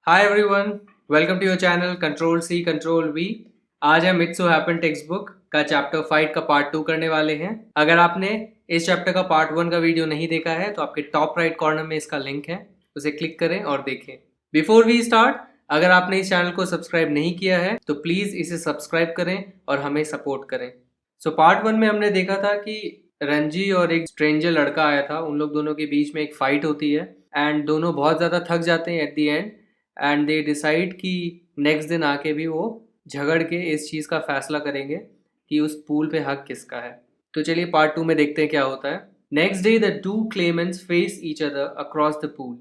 Hi everyone, welcome to your channel control C control V. आज हम it's so happen text book का chapter 5 का part 2 करने वाले हैं। अगर आपने इस चैप्टर का पार्ट 1 का वीडियो नहीं देखा है तो आपके टॉप राइट कॉर्नर में इसका लिंक है, उसे क्लिक करें और देखें। बिफोर वी स्टार्ट, अगर आपने इस चैनल को सब्सक्राइब नहीं किया है तो प्लीज़ इसे सब्सक्राइब करें और हमें सपोर्ट करें। सो पार्ट 1 में हमने देखा था कि रंजी और एक स्ट्रेंजर लड़का आया था, उन लोग दोनों के बीच में एक फाइट होती है एंड दोनों बहुत ज़्यादा थक जाते हैं at the end and they decide कि नेक्स्ट दिन आके भी वो झगड़ के इस चीज़ का फैसला करेंगे कि उस पूल पे हक किसका है। तो चलिए पार्ट 2 में देखते हैं क्या होता है। Next day the two claimants face each other across the pool.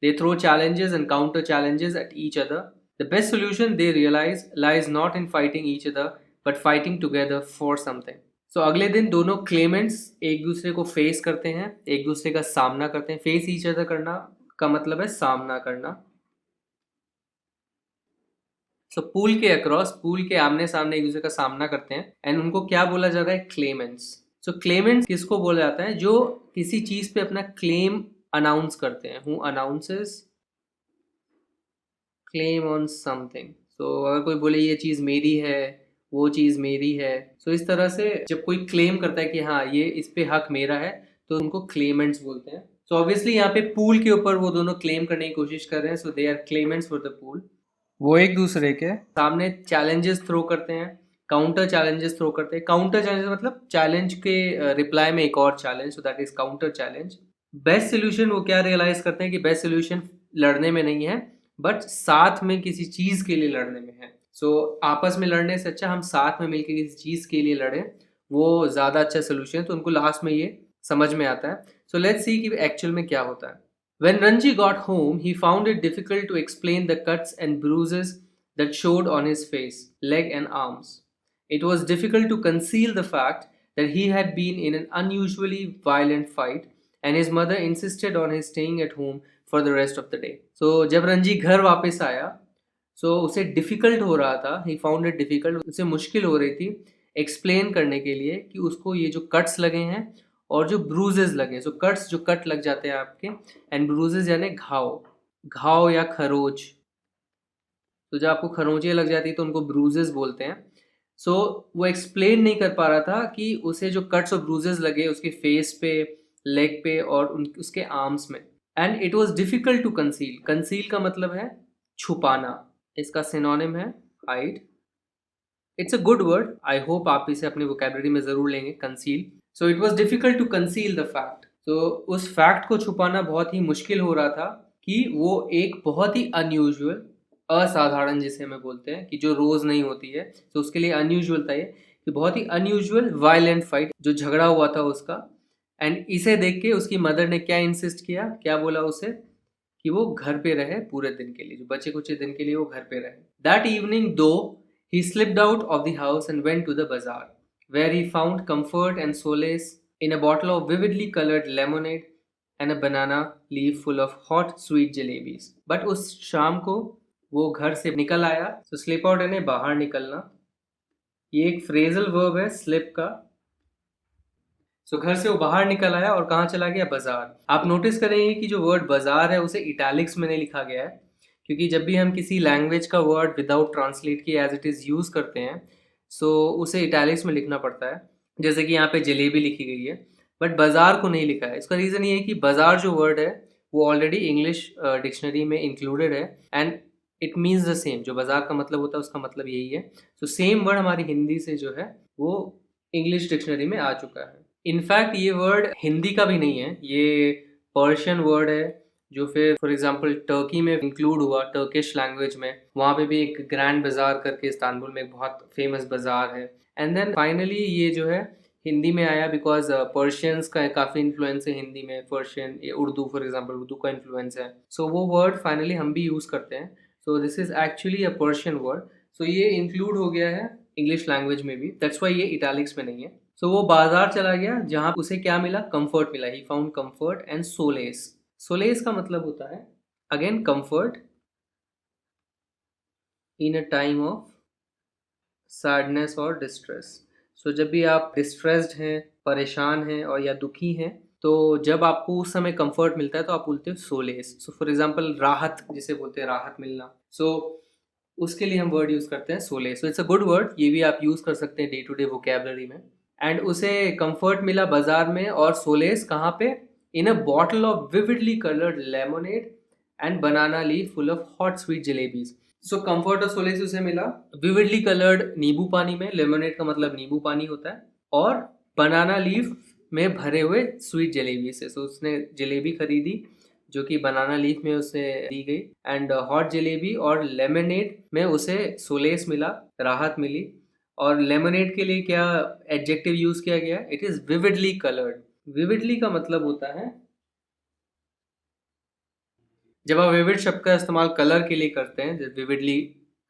They throw challenges and counter challenges at each other. The best solution they realize lies not in fighting each other but fighting together for something. So अगले दिन दोनों Clements एक दूसरे को face करते हैं, एक दूसरे का सामना करते हैं। फेस ईच अदर करना का मतलब है सामना करना। सो पूल के अक्रॉस, पूल के आमने सामने एक दूसरे का सामना करते हैं एंड उनको क्या बोला जा रहा है? क्लेमेंट्स। सो क्लेमेंट्स किसको बोला जाता है? जो किसी चीज पे अपना क्लेम अनाउंस करते हैं। Who announces claim on something. So अगर कोई बोले ये चीज मेरी है, वो चीज मेरी है, सो इस तरह से जब कोई क्लेम करता है कि हाँ ये इस पे हक मेरा है तो उनको क्लेमेंट्स बोलते हैं। सो ऑब्वियसली यहाँ पे पूल के ऊपर वो दोनों क्लेम करने की कोशिश कर रहे हैं, so they are claimants for the pool. वो एक दूसरे के सामने चैलेंजेस थ्रो करते हैं, काउंटर चैलेंजेस थ्रो करते हैं। काउंटर चैलेंज मतलब चैलेंज के रिप्लाई में एक और challenge, so that is counter challenge. Best solution वो क्या रियलाइज करते हैं कि बेस्ट सोल्यूशन लड़ने में नहीं है बट साथ में किसी चीज के लिए लड़ने में है। सो आपस में लड़ने से अच्छा हम साथ में मिलकर किसी चीज के लिए लड़ें, वो ज्यादा अच्छा सोल्यूशन है। तो उनको लास्ट में ये समझ में आता है। सो लेट्स सी कि एक्चुअल में क्या होता है। When Ranji got home, he found it difficult to explain the cuts and bruises that showed on his face, leg, and arms. It was difficult to conceal the fact that he had been in an unusually violent fight, and his mother insisted on his staying at home for the rest of the day. So, जब रंजी घर वापस आया, उसे difficult हो रहा था, he found it difficult, उसे मुश्किल हो रही थी एक्सप्लेन करने के लिए कि उसको ये जो कट्स लगे हैं और जो ब्रूजेस लगे। सो कट्स जो कट लग जाते हैं आपके, एंड ब्रूजेस यानी घाव, घाव या खरोच। तो जब आपको खरोंचें लग जाती है तो उनको ब्रूजेस बोलते हैं। सो वो एक्सप्लेन नहीं कर पा रहा था कि उसे जो कट्स और ब्रूजेस लगे उसके फेस पे, लेग पे और उसके आर्म्स में। And it was difficult to conceal. Conceal का मतलब है छुपाना, इसका सिनोनिम है hide. It's a good word, I hope आप इसे अपनी वोकेबलरी में ज़रूर लेंगे, conceal. So it was difficult to conceal the fact. तो उस फैक्ट को छुपाना बहुत ही मुश्किल हो रहा था कि वो एक बहुत ही अनयूजुअल, असाधारण जिसे हमें बोलते हैं कि जो रोज़ नहीं होती है, तो उसके लिए अनयूजुअल था ये, कि बहुत ही अनयूजुअल वायलेंट फाइट जो झगड़ा हुआ था उसका। एंड इसे देख के उसकी मदर ने क्या इंसिस्ट किया, क्या बोला उसे कि वो घर पे रहे पूरे दिन के लिए, जो बचे कुछ दिन के लिए वो घर पे रहे। दैट इवनिंग दो he slipped out of the house and went to the bazaar, where he found comfort and solace in a bottle of vividly colored lemonade and a banana leaf full of hot sweet jalebis. But उस शाम को वो घर से निकल आया। तो slip out यानी बाहर निकलना, ये एक फ्रेजल वर्ब है स्लिप का। घर से वो बाहर निकल आया और कहाँ चला गया? बाजार। आप नोटिस करेंगे कि जो वर्ड बाजार है उसे इटैलिक्स में नहीं लिखा गया है, क्योंकि जब भी हम किसी लैंग्वेज का वर्ड विदाउट ट्रांसलेट किए एज इट इज़ यूज़ करते हैं, उसे इटैलिक्स में लिखना पड़ता है। जैसे कि यहाँ पे जलेबी लिखी गई है बट बाजार को नहीं लिखा है। इसका रीज़न ये है कि बाजार जो वर्ड है वो ऑलरेडी इंग्लिश डिक्शनरी में इंक्लूडेड है and it means the same. जो बाजार का मतलब होता है उसका मतलब यही है। सेम वर्ड हमारी हिंदी से जो है वो इंग्लिश डिक्शनरी में आ चुका है। इनफैक्ट ये वर्ड हिंदी का भी नहीं है, ये पर्शियन वर्ड है जो फिर फॉर एग्जांपल टर्की में इंक्लूड हुआ, टर्किश लैंग्वेज में। वहाँ पे भी एक ग्रैंड बाजार करके इस्तांबुल में एक बहुत फेमस बाजार है। एंड देन फाइनली ये जो है हिंदी में आया बिकॉज पर्शियंस का काफ़ी इन्फ्लुएंस है हिंदी में। पर्शियन, ये उर्दू, फॉर एग्जांपल उर्दू का इन्फ्लुएंस है। वो वर्ड फाइनली हम भी यूज़ करते हैं। This is actually a Persian word. ये इंक्लूड हो गया है इंग्लिश लैंग्वेज में भी, दैट्स वाई ये इटैलिक्स में नहीं है। वो बाजार चला गया जहां उसे क्या मिला? कंफर्ट मिला। He found comfort and solace. Solace का मतलब होता है again comfort in a time of sadness और डिस्ट्रेस। जब भी आप डिस्ट्रेस्ड हैं, परेशान हैं और या दुखी हैं, तो जब आपको उस समय कंफर्ट मिलता है तो आप बोलते हो सोलेस। सो फॉर एग्जांपल राहत जिसे बोलते हैं, राहत मिलना, सो उसके लिए हम वर्ड यूज़ करते हैं solace. So it's a good word, ये भी आप यूज़ कर सकते हैं डे टू डे वोकेबलरी में। एंड उसे कंफर्ट मिला बाजार में, और सोलेस कहाँ पे? In a bottle of vividly coloured lemonade and banana leaf full of hot sweet jalebis. So comfort और सोलेस उसे मिला विविडली कलर्ड नींबू पानी में, लेमोनेड का मतलब नींबू पानी होता है, और बनाना लीफ में भरे हुए स्वीट जलेबी से। सो उसने जलेबी खरीदी जो कि बनाना लीफ में उसे दी गई, एंड हॉट जलेबी और लेमनेड में उसे सोलेस मिला, राहत मिली। और लेमनेड के लिए क्या एडजेक्टिव यूज किया गया? It is vividly coloured. Vividly का मतलब होता है, जब आप विविड शब्द का इस्तेमाल कलर के लिए करते हैं, जैसे विविडली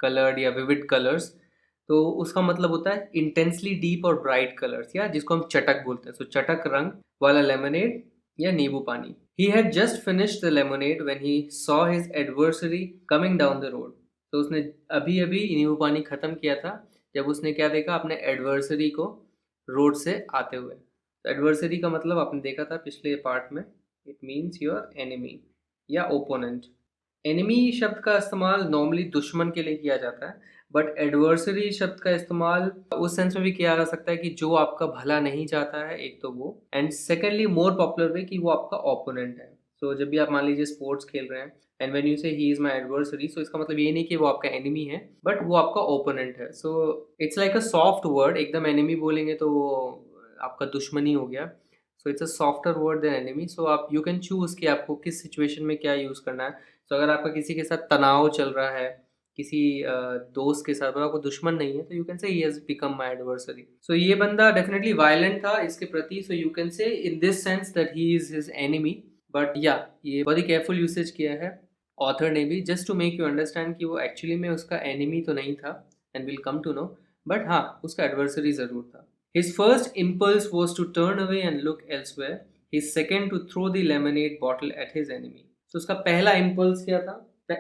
कलर्ड या विविड कलर्स, तो उसका मतलब होता है इंटेंसली डीप और ब्राइट कलर्स, या जिसको हम चटक बोलते हैं। सो चटक रंग वाला लेमनेड या नींबू पानी। He had just finished the lemonade when he saw his adversary coming down the road. तो उसने अभी अभी नींबू पानी खत्म किया था जब उसने क्या देखा? अपने एडवर्सरी को रोड से आते हुए। एडवर्सरी का मतलब आपने देखा था पिछले पार्ट में, इट मीन्स योर एनिमी या ओपोनेंट। एनिमी शब्द का इस्तेमाल नॉर्मली दुश्मन के लिए किया जाता है, बट एडवर्सरी शब्द का इस्तेमाल उस सेंस में भी किया जा सकता है कि जो आपका भला नहीं चाहता है, एक तो वो, एंड सेकेंडली मोर पॉपुलर वे कि वो आपका ओपोनेंट है। सो जब भी आप मान लीजिए स्पोर्ट्स खेल रहे हैं, एंड व्हेन यू से ही इज माय एडवर्सरी, सो इसका मतलब ये नहीं कि वो आपका एनिमी है, बट वो आपका ओपोनेंट है। So it's like a soft word. एकदम एनिमी बोलेंगे तो वो आपका दुश्मन ही हो गया। So it's a softer word than enemy. So आप यू कैन चूज कि आपको किस सिचुएशन में क्या यूज़ करना है। तो अगर आपका किसी के साथ तनाव चल रहा है, किसी दोस्त के साथ, पर आपको दुश्मन नहीं है, तो you can say he has become my adversary. So ये बंदा डेफिनेटली वायलेंट था इसके प्रति, सो यू कैन से in this sense that he is his enemy. But या ये बहुत ही केयरफुल यूसेज किया है ऑथर ने भी, just to make you understand कि वो एक्चुअली में उसका एनिमी तो नहीं था, and will come to know, but हाँ उसका एडवर्सरी ज़रूर था। His first impulse was to turn away and look elsewhere. His second to throw the lemonade bottle at his enemy. So उसका पहला इम्पल्स क्या था?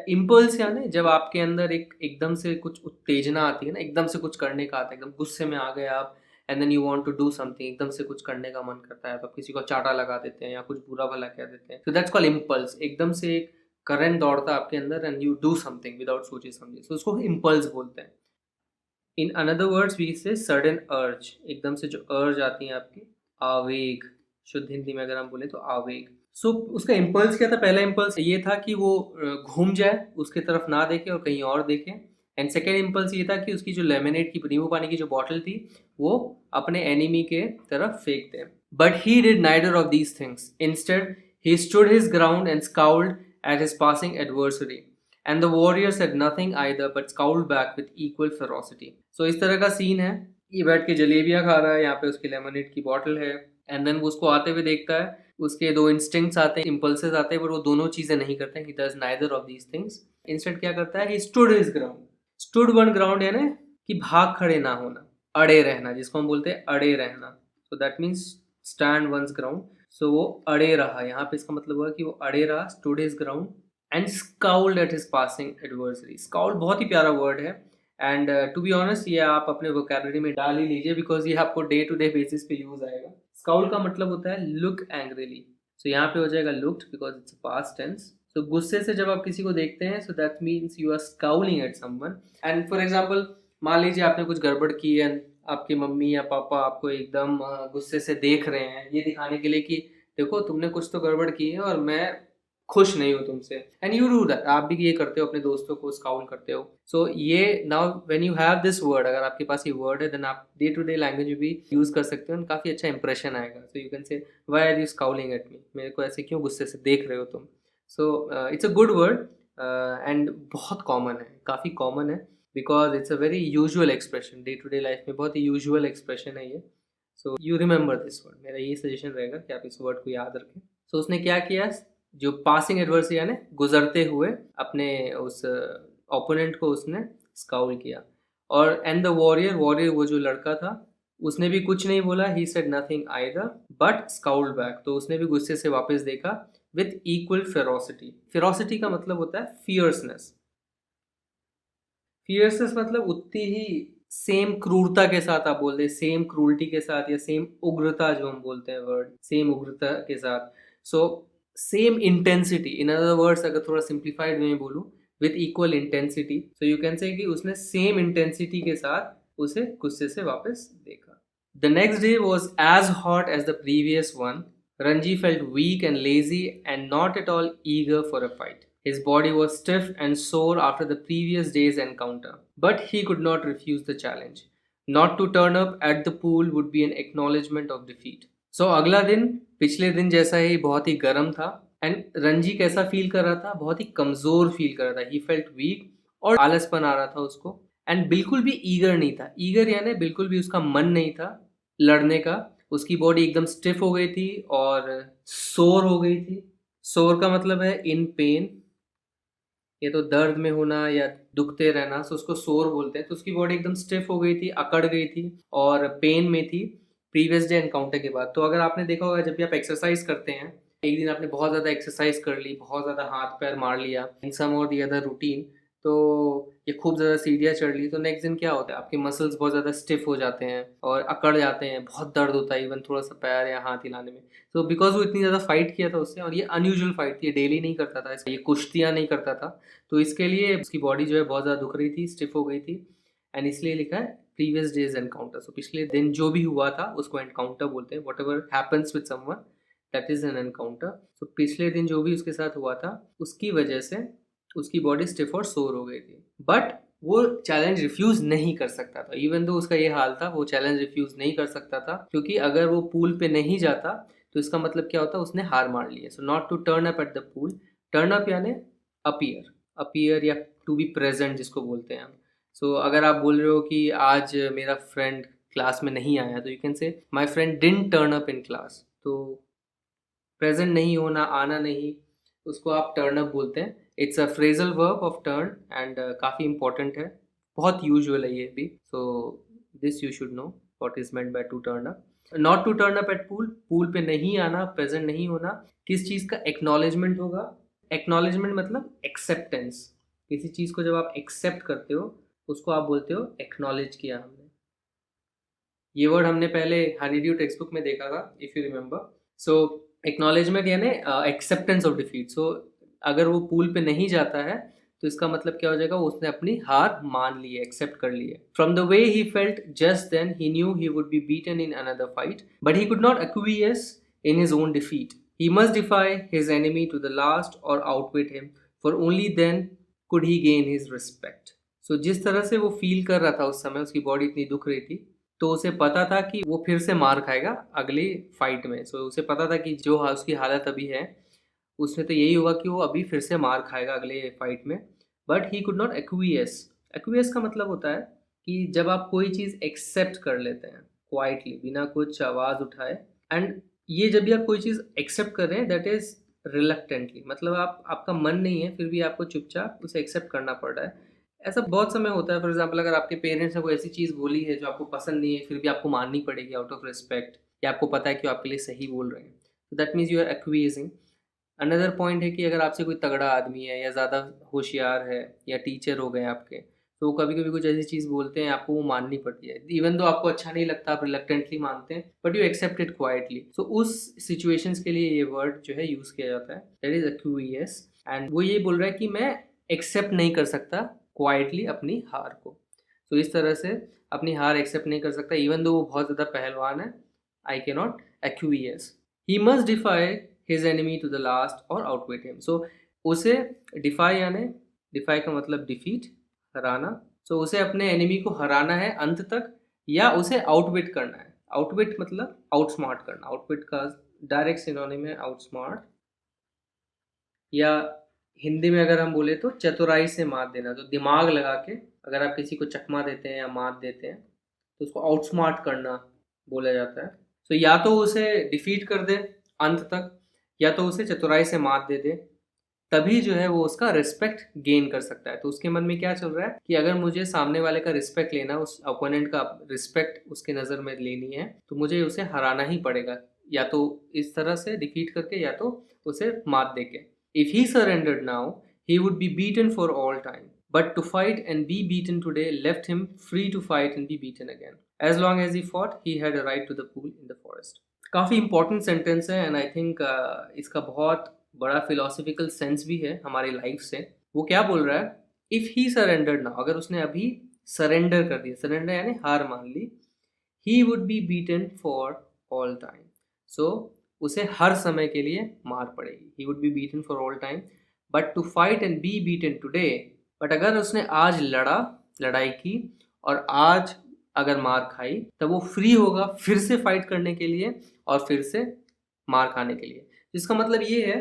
इम्पल्स यानी जब आपके अंदर एकदम से कुछ उत्तेजना आती है ना, एकदम से कुछ करने का आता है, एकदम गुस्से में आ गए आप, and then you want to do something, एकदम से कुछ करने का मन करता है, तो आप किसी को चाटा लगा देते हैं या कुछ बुरा भला कह देते हैं। So that's called impulse. एकदम से एक करंट दौड़ता है आपके अंदर, and you do something without सोचे समझे, सो उसको इम्पल्स बोलते हैं। इन अनदर वर्ड्स वी से सडन अर्ज, एकदम से जो अर्ज आती है आपकी, आवेग, शुद्ध हिंदी में अगर हम बोले तो आवेग। सो उसका इम्पल्स क्या था? पहला इम्पल्स ये था कि वो घूम जाए, उसके तरफ ना देखे और कहीं और देखे। एंड सेकेंड इम्पल्स ये था कि उसकी जो लेमनेड की नींबू पानी की जो बॉटल थी वो अपने एनिमी के तरफ फेंक दे। But he did neither of these things. Instead he stood his ground and scowled at his passing adversary, and the warrior said nothing either but scowled back with equal ferocity. So इस तरह का scene है, ये बैठ के जलेबियाँ खा रहा है, यहाँ पे उसकी लेमनेड की बॉटल है, एंड देन वो उसको आते हुए देखता है, उसके दो इंस्टिंक्ट्स आते हैं, इम्पल्सेस आते हैं, पर वो दोनों चीज़ें नहीं करते हैं। He does neither of these things. Instead क्या करता है? ही stood his ground. Stood one ground यानी कि भाग खड़े ना होना, अड़े रहना, जिसको हम बोलते हैं अड़े रहना। So that means stand one's ground. So वो अड़े रहा, यहाँ पे इसका मतलब हुआ कि वो अड़े रहा, stood his ground and scowled at his passing adversary. Scowled बहुत ही प्यारा वर्ड है, एंड टू बी ऑनेस्ट ये आप अपने वोकैबुलरी में डाल ही लीजिए, बिकॉज ये आपको डे टू डे बेसिस पे यूज आएगा। स्काउल्ड का मतलब होता है लुक एंग्रीली। सो यहाँ पे हो जाएगा looked because it's past tense. So गुस्से से जब आप किसी को देखते हैं, so that means you are scowling at someone. And for example मान लीजिए आपने कुछ गड़बड़ की एंड आपकी मम्मी या पापा आपको एकदम गुस्से से देख रहे हैं, ये दिखाने के लिए कि देखो तुमने कुछ तो गड़बड़ की है और मैं खुश नहीं हूँ तुमसे, एंड यू डू दैट। आप भी ये करते हो, अपने दोस्तों को स्काउल करते हो। सो ये now when you have this word, अगर आपके पास ये वर्ड है, देन आप डे टू डे लैंग्वेज में भी यूज कर सकते हो, काफी अच्छा इंप्रेशन आएगा। So you can say why are you scowling at me, मेरे को ऐसे क्यों गुस्से से देख रहे हो तुम। So it's a good word, and बहुत कॉमन है, काफी कॉमन है, because it's a very usual expression. Day to day life में बहुत ही यूजुअल एक्सप्रेशन है ये। So you remember this word. मेरा ये सजेशन रहेगा कि आप इस वर्ड को याद रखें। सो उसने क्या किया, जो पासिंग एडवर्सरी यानी गुजरते हुए अपने उस ओपोनेंट को उसने स्काउल किया। और एंड द वॉरियर, वॉरियर वो जो लड़का था, उसने भी कुछ नहीं बोला। He said nothing either but scowled back, तो उसने भी गुस्से से वापस देखा विथ इक्वल फेरोसिटी। फेरोसिटी का मतलब होता है फियर्सनेस। फियर्सनेस मतलब उतनी ही सेम क्रूरता के साथ आप बोल दे, सेम क्रूरटी के साथ, या सेम उग्रता जो हम बोलते हैं वर्ड, सेम उग्रता के साथ। So same intensity, in other words अगर थोड़ा सिंप्लीफाइड में बोलूँ, with equal intensity, so you can से कि उसने सेम इंटेंसिटी के साथ उसे गुस्से से वापस देखा। The next day was as hot as the previous one. Ranji felt weak and lazy and not at all eager for a fight. His body was stiff and sore after the previous day's encounter, but he could not refuse the challenge. Not to turn up at the pool would be an acknowledgement of defeat. So अगला दिन पिछले दिन जैसा ही बहुत ही गर्म था, and Ranji कैसा feel कर रहा था, बहुत ही कमजोर फील कर रहा था। ही फेल्ट वीक, और आलसपन आ रहा था उसको, एंड बिल्कुल भी ईगर नहीं था। ईगर यानी बिल्कुल भी उसका मन नहीं था लड़ने का। उसकी बॉडी एकदम स्टिफ हो गई थी और सोर हो गई थी। सोर का मतलब है इन पेन, ये तो दर्द में होना या दुखते रहना, सो उसको सोर बोलते हैं। तो उसकी बॉडी एकदम स्टिफ हो गई थी, अकड़ गई थी और पेन में थी प्रीवियस डे एनकाउंटर के बाद। तो अगर आपने देखा होगा, जब भी आप एक्सरसाइज करते हैं, एक दिन आपने बहुत ज़्यादा एक्सरसाइज कर ली, बहुत ज़्यादा हाथ पैर मार लिया इन सम और दी अदर रूटीन, तो ये खूब ज़्यादा सीढ़ियाँ चढ़ ली, तो नेक्स्ट दिन क्या होता है, आपके मसल्स बहुत ज़्यादा स्टिफ हो जाते हैं और अकड़ जाते हैं, बहुत दर्द होता है इवन थोड़ा सा पैर या हाथ हिलाने में। तो बिकॉज वो इतनी ज़्यादा फाइट किया था उससे, और ये अनयूजुअल फाइट थी, ये डेली नहीं करता था, ये कुश्तियाँ नहीं करता था, तो इसके लिए उसकी बॉडी जो है बहुत ज़्यादा दुख रही थी, स्टिफ हो गई थी, एंड इसलिए लिखा है प्रीवियस डेज एनकाउंटर। सो पिछले दिन जो भी हुआ था उसको एनकाउंटर बोलते हैं। Whatever happens with someone, that is an encounter. So पिछले दिन जो भी उसके साथ हुआ था, उसकी वजह से उसकी बॉडी स्टिफ और सोर हो गई थी, बट वो चैलेंज रिफ्यूज नहीं कर सकता था। इवन दो उसका ये हाल था, वो चैलेंज रिफ्यूज नहीं कर सकता था, क्योंकि अगर वो पूल पे नहीं जाता तो इसका मतलब क्या होता, उसने हार मान ली है। So not to turn up at the pool, turn up यानी अपीयर, अपीयर या टू बी प्रेजेंट जिसको बोलते हैं हम। सो अगर आप बोल रहे हो कि आज मेरा फ्रेंड क्लास में नहीं आया, तो यू कैन से my friend didn't turn up in class. तो प्रेजेंट नहीं होना, आना नहीं, उसको आप टर्न अप बोलते हैं। It's a phrasal verb of turn, and काफ़ी इंपॉर्टेंट है, बहुत यूजुअल है ये भी। So this you should know what is meant by to turn up. Not to turn up at pool, pool पे नहीं आना, प्रेजेंट नहीं होना, किस चीज़ का एक्नॉलेजमेंट होगा। एक्नॉलेजमेंट मतलब एक्सेप्टेंस, किसी चीज़ को जब आप एक्सेप्ट करते हो उसको आप बोलते हो एक्नॉलेज किया हमने। ये वर्ड हमने पहले हनीड्यू टेक्स्ट बुक में देखा था, if you remember. So acknowledgement यानी एक्सेप्टेंस ऑफ डिफीट। सो अगर वो पूल पे नहीं जाता है तो इसका मतलब क्या हो जाएगा, उसने अपनी हार मान ली है, एक्सेप्ट कर ली है। From the way he felt just then he knew he would be beaten in another fight, but he could not acquiesce in his own defeat. He must defy his enemy to the last or outwit him, for only then could he gain his respect. So जिस तरह से वो feel कर रहा था उस समय, उसकी बॉडी इतनी दुख रही थी, तो उसे पता था कि वो फिर से मार खाएगा अगली फाइट में। सो उसे पता था कि जो उसकी हालत अभी है उसमें तो यही होगा कि वो अभी फिर से मार खाएगा अगले फाइट में। But he could not aqueous. Aqueous का मतलब होता है कि जब आप कोई चीज़ एक्सेप्ट कर लेते हैं क्वाइटली, बिना कुछ आवाज़ उठाए, एंड ये जब भी आप कोई चीज़ एक्सेप्ट कर रहे हैं, दैट इज़ रिलक्टेंटली, मतलब आपका मन नहीं है, फिर भी आपको चुपचाप उसे एक्सेप्ट करना पड़ रहा है। ऐसा बहुत समय होता है। फॉर एग्जाम्पल, अगर आपके पेरेंट्स ने कोई ऐसी चीज़ बोली है जो आपको पसंद नहीं है, फिर भी आपको माननी पड़ेगी आउट ऑफ रिस्पेक्ट, या आपको पता है कि वो आपके लिए सही बोल रहे हैं, तो that means you are acquiescing. Another point है कि अगर आपसे कोई तगड़ा आदमी है या ज़्यादा होशियार है या टीचर हो गए आपके, तो कभी कभी कुछ ऐसी चीज़ बोलते हैं, आपको वो माननी पड़ती है। इवन दो आपको अच्छा नहीं लगता, आप रिलक्टेंटली मानते हैं, but you accept it quietly. So उस सिचुएशंस के लिए ये वर्ड जो है यूज़ किया जाता है, दैट इज एक्वियस। एंड वो ये बोल रहा है कि मैं एक्सेप्ट नहीं कर सकता क्वाइटली अपनी हार को। तो इस तरह से अपनी हार एक्सेप्ट नहीं कर सकता, इवन दो वो बहुत ज़्यादा पहलवान है। I can not acquiesce. He must defy his enemy to the last or outwit him. So उसे डिफाई यानी, डिफाई का मतलब डिफीट, हराना। सो उसे अपने एनिमी को हराना है अंत तक, या उसे आउटविट करना है। आउटविट मतलब आउटस्मार्ट करना। आउटविट का डायरेक्ट सिनोनिम है आउटस्मार्ट, या हिंदी में अगर हम बोले तो चतुराई से मात देना। तो दिमाग लगा के अगर आप किसी को चकमा देते हैं या मात देते हैं, तो उसको आउटस्मार्ट करना बोला जाता है। तो या तो उसे डिफीट कर दे अंत तक, या तो उसे चतुराई से मात दे दे, तभी जो है वो उसका रिस्पेक्ट गेन कर सकता है। तो उसके मन में क्या चल रहा है कि अगर मुझे सामने वाले का रिस्पेक्ट लेना, उस अपोनेंट का रिस्पेक्ट उसके नज़र में लेनी है, तो मुझे उसे हराना ही पड़ेगा, या तो इस तरह से डिफीट करके, या तो उसे मात दे के। If he surrendered now, he would be beaten for all time. but to fight and be beaten today left him free to fight and be beaten again. As long as he fought, he had a right to the pool in the forest. काफ़ी important sentence है and I think इसका बहुत बड़ा philosophical sense भी है हमारी life से. वो क्या बोल रहा है, इफ़ ही सरेंडर्ड नाउ, अगर उसने अभी सरेंडर कर दिया, सरेंडर यानी हार मान ली, he would be beaten for all time. So उसे हर समय के लिए मार पड़ेगी. He would be beaten for all time, but to fight and be beaten today, but अगर उसने आज लड़ाई की और आज अगर मार खाई, तब वो फ्री होगा फिर से फाइट करने के लिए और फिर से मार खाने के लिए. जिसका मतलब ये है,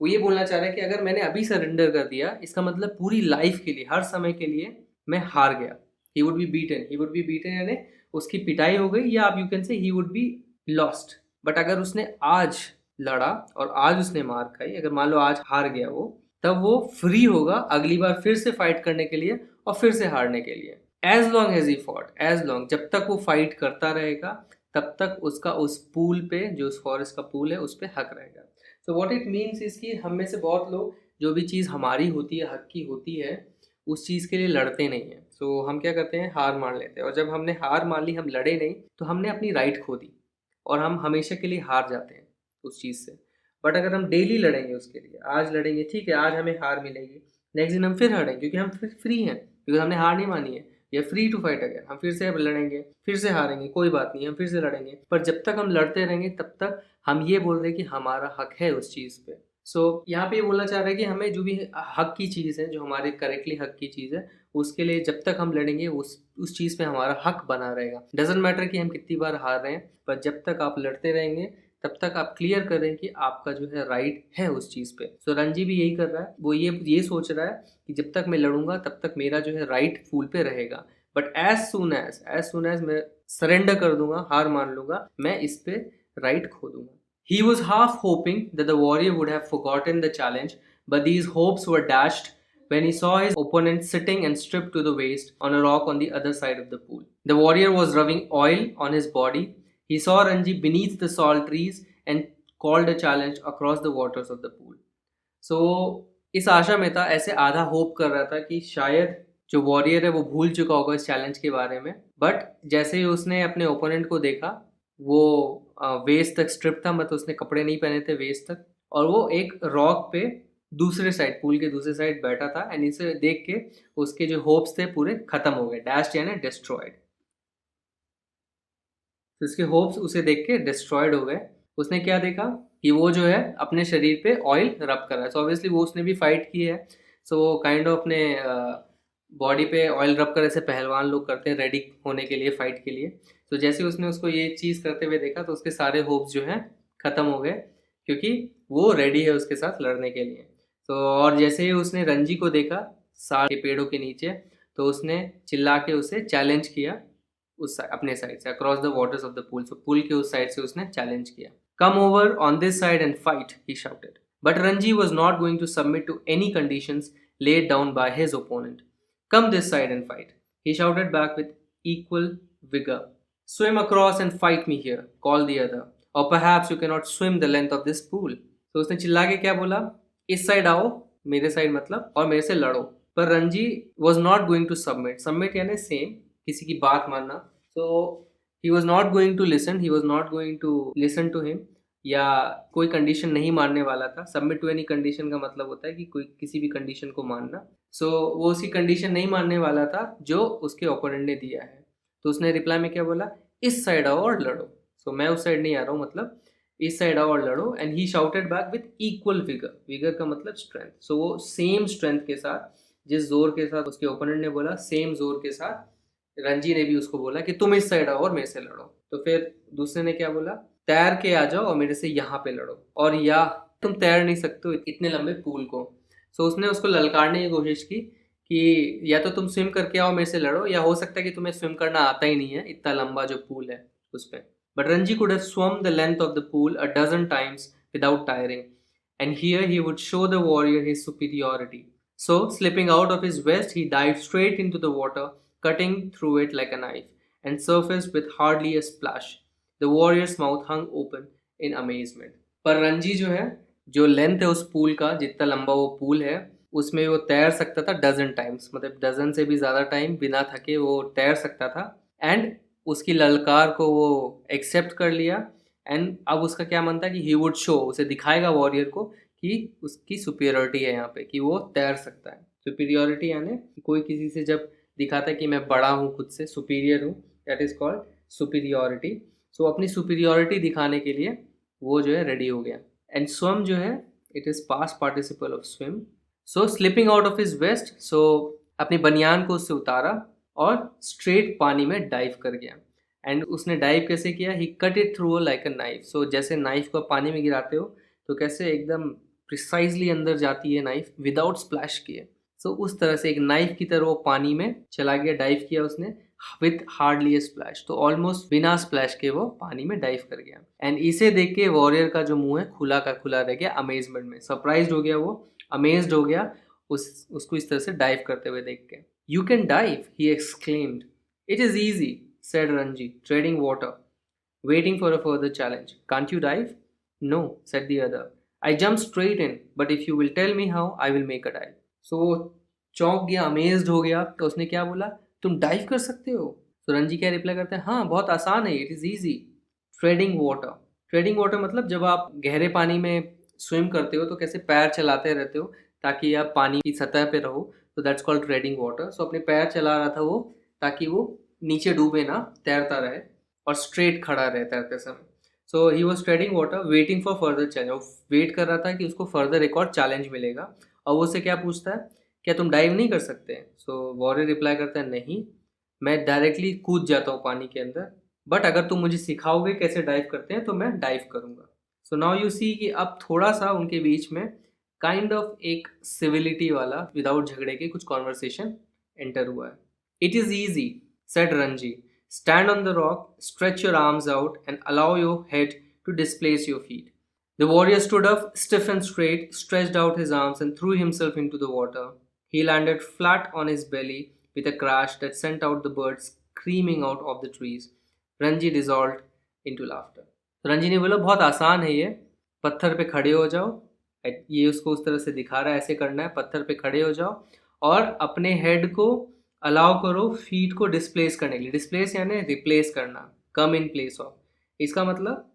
वो ये बोलना चाह रहा है कि अगर मैंने अभी सरेंडर कर दिया, इसका मतलब पूरी लाइफ के लिए, हर समय के लिए मैं हार गया. ही वुड बी बीटन यानी उसकी पिटाई हो गई, या आप you can say he would be lost. But अगर उसने आज लड़ा और आज उसने मार खाई, अगर मान लो आज हार गया वो, तब वो फ्री होगा अगली बार फिर से फाइट करने के लिए और फिर से हारने के लिए. As long as he fought, as long, जब तक वो फाइट करता रहेगा तब तक उसका उस पूल पे, जो उस फॉरेस्ट का पूल है, उस पर हक रहेगा. So what it means is कि हम में से बहुत लोग जो भी चीज़ हमारी होती है, हक की होती है, उस चीज़ के लिए लड़ते नहीं हैं. सो हम क्या करते हैं, हार मान लेते हैं. और जब हमने हार मान ली, हम लड़े नहीं, तो हमने अपनी राइट खो दी और हम हमेशा के लिए हार जाते हैं उस चीज़ से. बट अगर हम डेली लड़ेंगे उसके लिए, आज लड़ेंगे, ठीक है, आज हमें हार मिलेगी, नेक्स्ट दिन हम फिर हारेंगे क्योंकि हम फिर फ्री हैं, क्योंकि हमने हार नहीं मानी है. या फ्री टू फाइट अगेन, हम फिर से लड़ेंगे, फिर से हारेंगे, कोई बात नहीं, हम फिर से लड़ेंगे. पर जब तक हम लड़ते रहेंगे तब तक हम ये बोल रहे हैं कि हमारा हक है उस चीज़ पे. सो यहाँ पे ये बोलना चाह रहे हैं कि हमें जो भी हक की चीज़ है, जो हमारे करेक्टली हक की चीज़ है, उसके लिए जब तक हम लड़ेंगे उस चीज़ पे हमारा हक बना रहेगा. डजेंट मैटर कि हम कितनी बार हार रहे हैं, पर जब तक आप लड़ते रहेंगे तब तक आप क्लियर कर रहे हैं कि आपका जो है राइट है उस चीज़ पे. सो रणजी भी यही कर रहा है, वो ये सोच रहा है कि जब तक मैं लड़ूंगा तब तक मेरा जो है राइट फूल पे रहेगा. बट एज सुन एज मैं सरेंडर कर दूंगा, हार मान लूंगा, मैं इस पे राइट खो दूंगा. He was half hoping that the warrior would have forgotten the challenge, but these hopes were dashed when he saw his opponent sitting and stripped to the waist on a rock on the other side of the pool. The warrior was rubbing oil on his body. He saw Ranji beneath the salt trees and called a challenge across the waters of the pool. So इस आशा में था, ऐसे आधा hope कर रहा था कि शायद जो वॉरियर है वो भूल चुका होगा इस चैलेंज के बारे में. बट जैसे ही उसने अपने ओपोनेंट को देखा, वो वेस्ट तक स्ट्रिप था, मतलब उसने कपड़े नहीं पहने थे वेस्ट तक, और वो एक रॉक पे दूसरे साइड, पूल के दूसरे साइड बैठा था. एंड इसे देख के उसके जो होप्स थे पूरे खत्म हो गए. डैश्ड यानी डिस्ट्रॉयड. तो उसके होप्स उसे देख के डिस्ट्रॉयड हो गए. उसने क्या देखा कि वो जो है अपने शरीर पे ऑयल रब कर रहा है. सो ऑब्वियसली वो उसने भी फाइट की है, सो वो काइंड ऑफ अपने बॉडी पे ऑयल रब कर, ऐसे पहलवान लोग करते हैं रेडी होने के लिए, फाइट के लिए. तो जैसे उसने उसको ये चीज़ करते हुए देखा तो उसके सारे होप्स जो हैं ख़त्म हो गए, क्योंकि वो रेडी है उसके साथ लड़ने के लिए. तो और जैसे ही उसने रंजी को देखा साल के पेड़ों के नीचे, तो उसने चिल्ला के उसे चैलेंज किया उस अपने साइड से, across the waters of the pool. So pool के उस साइड से उसने चैलेंज किया. Come over on this side and fight, he shouted. But Ranji was not going to submit to any conditions laid down by his opponent. Come this side and fight, he shouted back with equal vigor. Swim across and fight me here, called the other. Or perhaps you cannot swim the length of this pool. तो उसने चिल्ला के क्या बोला, इस side आओ, मेरे side मतलब, और मेरे से लड़ो. पर Ranji was not going to submit. Submit यानी सेम, किसी की बात मानना. So he was not going to listen. He was not going to listen to him. या कोई कंडीशन नहीं मानने वाला था. सबमिट टू एनी कंडीशन का मतलब होता है कि कोई किसी भी कंडीशन को मानना. सो वो उसकी कंडीशन नहीं मानने वाला था जो उसके ओपोनेंट ने दिया है. तो उसने रिप्लाई में क्या बोला, इस साइड आओ और लड़ो. सो मैं उस साइड नहीं आ रहा हूँ, मतलब इस साइड आओ और लड़ो. And he shouted back with equal vigour. Vigour का मतलब स्ट्रेंथ. सो वो सेम स्ट्रेंथ के साथ, जिस जोर के साथ उसके ओपोनेंट ने बोला, सेम जोर के साथ रंजी ने भी उसको बोला कि तुम इस साइड आओ और मेरे से लड़ो. तो फिर दूसरे ने क्या बोला, तैर के आ जाओ और मेरे से यहाँ पे लड़ो, और या तुम तैर नहीं सकते हो इतने लंबे पूल को. सो उसने उसको ललकारने की कोशिश की कि या तो तुम स्विम करके आओ मेरे से लड़ो, या हो सकता है कि तुम्हें स्विम करना आता ही नहीं है, इतना लंबा जो पूल है उस पर. But Ranji could have swum the length of the pool a dozen times without tiring, and here he would show the warrior his superiority. So slipping out of his vest, he dived straight into the water, cutting through it like a knife, and surfaced with hardly a splash. The warrior's mouth hung open in amazement. पर रंजी जो है, जो length है उस pool का, जितना लंबा वो पूल है, उसमें वो तैर सकता था डजन टाइम्स, मतलब डजन से भी ज़्यादा टाइम बिना थके वो तैर सकता था। एंड उसकी ललकार को वो एक्सेप्ट कर लिया। एंड अब उसका क्या मन था कि ही वुड शो, उसे दिखाएगा वॉरियर को कि उसकी सुपीरियरिटी है यहाँ पे, कि वो तैर सकता है। सुपीरियरिटी यानी कोई किसी से जब दिखाता है कि मैं बड़ा हूँ, खुद से सुपीरियर हूँ, दैट इज़ कॉल्ड सुपीरियरिटी। सो अपनी सुपीरियरिटी दिखाने के लिए वो जो है रेडी हो गया। एंड स्वम जो है, it is past participle of swim. So slipping out of his vest, so अपनी बनियान को उससे उतारा और स्ट्रेट पानी में डाइव कर गया। एंड उसने डाइव कैसे किया, he cut it through like a knife. So जैसे नाइफ को पानी में गिराते हो तो कैसे एकदम प्रिसाइजली अंदर जाती है नाइफ विदाउट स्प्लैश किए, सो उस तरह से एक नाइफ की तरह वो पानी में चला गया, डाइव किया उसने विथ हार्डली स्प्लैश। तो ऑलमोस्ट बिना स्प्लैश के वो पानी में डाइव कर गया। एंड इसे देख के वॉरियर का जो मुंह है खुला का खुला रह गया, अमेजमेंट में सरप्राइज हो गया, वो अमेज्ड हो गया उसको इस तरह से डाइव करते हुए देख के। You can dive, he exclaimed. It is easy, said Ranji, trading water, waiting for a further challenge. Can't you dive? No, said the other. I jumped straight in, but if you will tell me how, I will make a dive. So वो चौंक गया, amazed हो गया। तो उसने क्या बोला, तुम डाइव कर सकते हो? तो रंजी क्या रिप्लाई करते हैं, हाँ बहुत आसान है, it is easy. Trading water, trading water मतलब जब आप गहरे पानी में स्विम करते हो तो कैसे पैर चलाते रहते हो ताकि आप पानी की सतह पे रहो, तो दैट्स कॉल्ड ट्रेडिंग वाटर। सो अपने पैर चला रहा था वो ताकि वो नीचे डूबे ना, तैरता रहे और स्ट्रेट खड़ा रहे तैरते समय। So he was treading water waiting for further challenge, वो वेट कर रहा था कि उसको फर्दर एक और चैलेंज मिलेगा। और वो उससे क्या पूछता है, क्या तुम डाइव नहीं कर सकते? सो वॉरियर रिप्लाई करता है, नहीं, मैं डायरेक्टली कूद जाता हूँ पानी के अंदर, बट अगर तुम मुझे सिखाओगे कैसे डाइव करते हैं तो मैं डाइव करूँगा। सो नाउ यू सी कि अब थोड़ा सा उनके बीच में काइंड ऑफ एक सिविलिटी वाला विदाउट झगड़े के कुछ कॉन्वर्सेशन एंटर हुआ है। It is easy, said Ranji, stand on the rock, stretch your arms out, and allow your head to displace your feet. The warrior stood up, stiff and straight, stretched out his arms, and threw himself into the water. He landed flat on his belly with a crash that sent out the birds screaming out of the trees. Ranji dissolved into laughter. तो रंजी ने बोला बहुत आसान है ये, पत्थर पे खड़े हो जाओ। ये उसको उस तरह से दिखा रहा है, ऐसे करना है, पत्थर पे खड़े हो जाओ और अपने हेड को अलाउ करो फीट को डिस्प्लेस करने के लिए। डिस्प्लेस यानी रिप्लेस करना, कम इन प्लेस ऑफ। इसका मतलब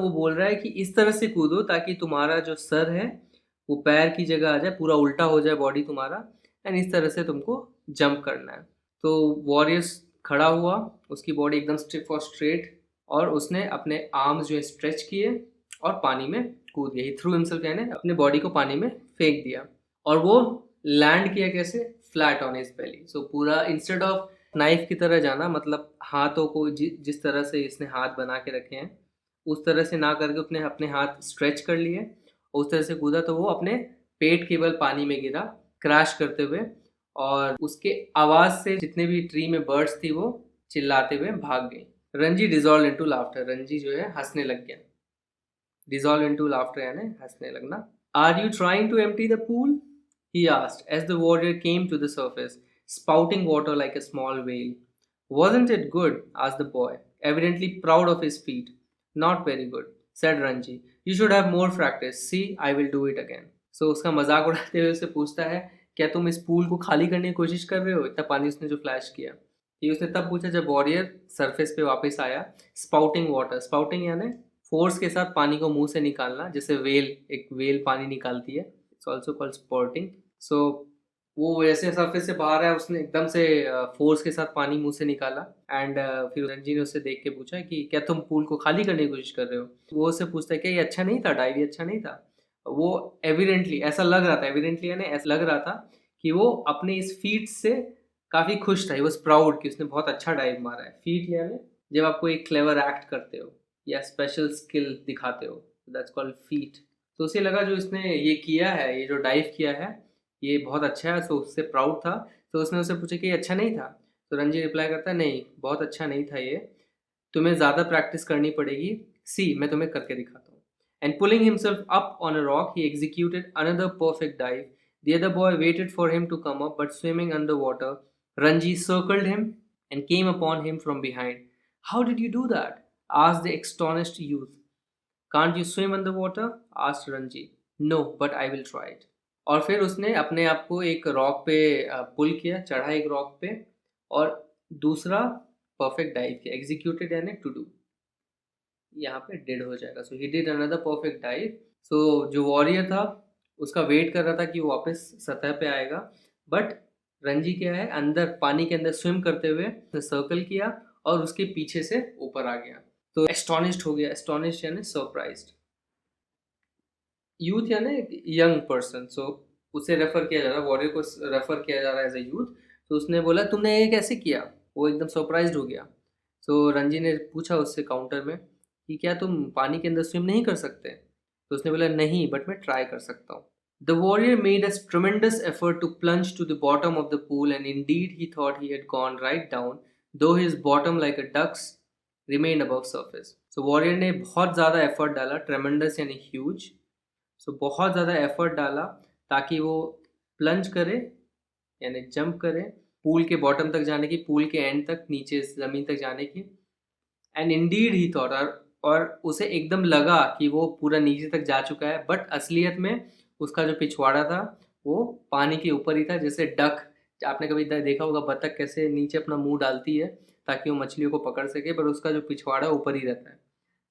वो बोल रहा है कि इस तरह से कूदो ताकि तुम्हारा जो सर है वो पैर की जगह आ जाए, पूरा उल्टा हो जाए बॉडी तुम्हारा, एंड इस तरह से तुमको जंप करना है। तो वॉरियर्स खड़ा हुआ, उसकी बॉडी एकदम स्टिफ और स्ट्रेट, और उसने अपने आर्म्स जो है स्ट्रेच किए और पानी में कूद गया। ही थ्रू हिमसेल्फ यानी अपने बॉडी को पानी में फेंक दिया, और वो लैंड किया कैसे, फ्लैट ऑन हिज बेली। सो पूरा इंस्टेड ऑफ नाइफ की तरह जाना, मतलब हाथों को जिस तरह से इसने हाथ बना के रखे हैं उस तरह से ना करके उसने अपने हाथ स्ट्रेच कर लिए और उस तरह से कूदा, तो वो अपने पेट केवल पानी में गिरा क्रैश करते हुए, और उसके आवाज़ से जितने भी ट्री में बर्ड्स थी वो चिल्लाते हुए भाग गई। Ranji dissolve into laughter, Ranji जो है हंसने लग गया। डिजॉल्व इनटू लाफ्टर यानी हंसने लगना। Are you trying to empty the pool? he asked as the warrior came to the surface, spouting water like a small whale. Wasn't it good? Asked the boy, evidently proud of his feat. Not very good, said Ranji. You should have more practice. See, I will do it again. So उसका मजाक उड़ाते हुए उसे पूछता है, क्या तुम इस पूल को खाली करने की कोशिश कर रहे हो? इतना पानी उसने जो फ्लैश किया। ये उसने तब पूछा जब वॉरियर सरफेस पे वापस आया। स्पाउटिंग वाटर, स्पाउटिंग यानी फोर्स के साथ पानी को मुंह से निकालना, जैसे एक वेल पानी निकालती है। It's also called spouting. So वो वैसे सरफेस से बाहर है, उसने एकदम से फोर्स के साथ पानी मुंह से निकाला। एंड फिर रंजी ने उससे देख के पूछा कि क्या तुम पूल को खाली करने की कोशिश कर रहे हो? वो उससे पूछता है कि ये अच्छा नहीं था, डाइव अच्छा नहीं था? वो एविडेंटली ऐसा लग रहा था, एविडेंटली यानी ऐसा लग रहा था कि वो अपने इस फीट से काफ़ी खुश था। ही वॉज प्राउड कि उसने बहुत अच्छा डाइव मारा है। फीट यानी जब आप कोई क्लेवर एक्ट करते हो या स्पेशल स्किल दिखाते हो, दैट्स कॉल्ड फीट। तो उसे लगा जो इसने ये किया है, ये जो डाइव किया है ये बहुत अच्छा है, तो उससे प्राउड था। तो उसने उससे पूछा कि ये अच्छा नहीं था? तो रंजी रिप्लाई करता है, नहीं बहुत अच्छा नहीं था ये, तुम्हें ज़्यादा प्रैक्टिस करनी पड़ेगी। सी, मैं तुम्हें करके दिखाता हूँ। And pulling himself up on a rock he executed another perfect dive. The other boy waited for him to come up, but swimming underwater, Ranji circled him and came upon him from behind. How did you do that? Asked the astonished youth. Can't you swim underwater? Asked Ranji. No but I will try it. और फिर उसने अपने आप को एक rock पे पुल किया, चढ़ा एक रॉक पे, और दूसरा परफेक्ट डाइव किया, एग्जीक्यूटेड यानी टू डू, यहाँ पे डिड हो जाएगा। So he did another perfect dive. So जो वॉरियर था उसका वेट कर रहा था कि वो वापस सतह पे आएगा, बट रंजी क्या है, अंदर पानी के अंदर स्विम करते हुए उसने सर्कल किया और उसके पीछे से ऊपर आ गया। तो एस्टोनिश्ड हो गया, एस्टोनिश्ड यानी सरप्राइज्ड। यूथ यानी यंग पर्सन, सो उसे रेफर किया जा रहा है, वॉरियर को रेफर किया जा रहा है एज ए यूथ। तो उसने बोला तुमने ये कैसे किया, वो एकदम सरप्राइज्ड हो गया। सो रणजी ने पूछा उससे काउंटर में कि क्या तुम पानी के अंदर स्विम नहीं कर सकते, तो उसने बोला नहीं बट मैं ट्राई कर सकता हूँ। The warrior made a tremendous effort to plunge to the bottom of the pool and indeed he thought he had gone right down, though his bottom like a duck's remain above surface. So warrior ने बहुत ज़्यादा effort डाला, ट्रेमेंडस यानी huge, सो बहुत ज़्यादा effort डाला ताकि वो प्लंज करे यानी जंप करे पूल के बॉटम तक जाने की, पूल के एंड तक, नीचे ज़मीन तक जाने की। एंड इंडीड ही थॉट, और उसे एकदम लगा कि वो पूरा नीचे तक जा चुका है, बट असलियत में उसका जो पिछवाड़ा था वो पानी के ऊपर ही था। जैसे डक, आपने कभी देखा होगा बतख कैसे नीचे अपना मुंह डालती है ताकि वो मछलियों को पकड़ सके, पर उसका जो पिछवाड़ा ऊपर ही रहता है।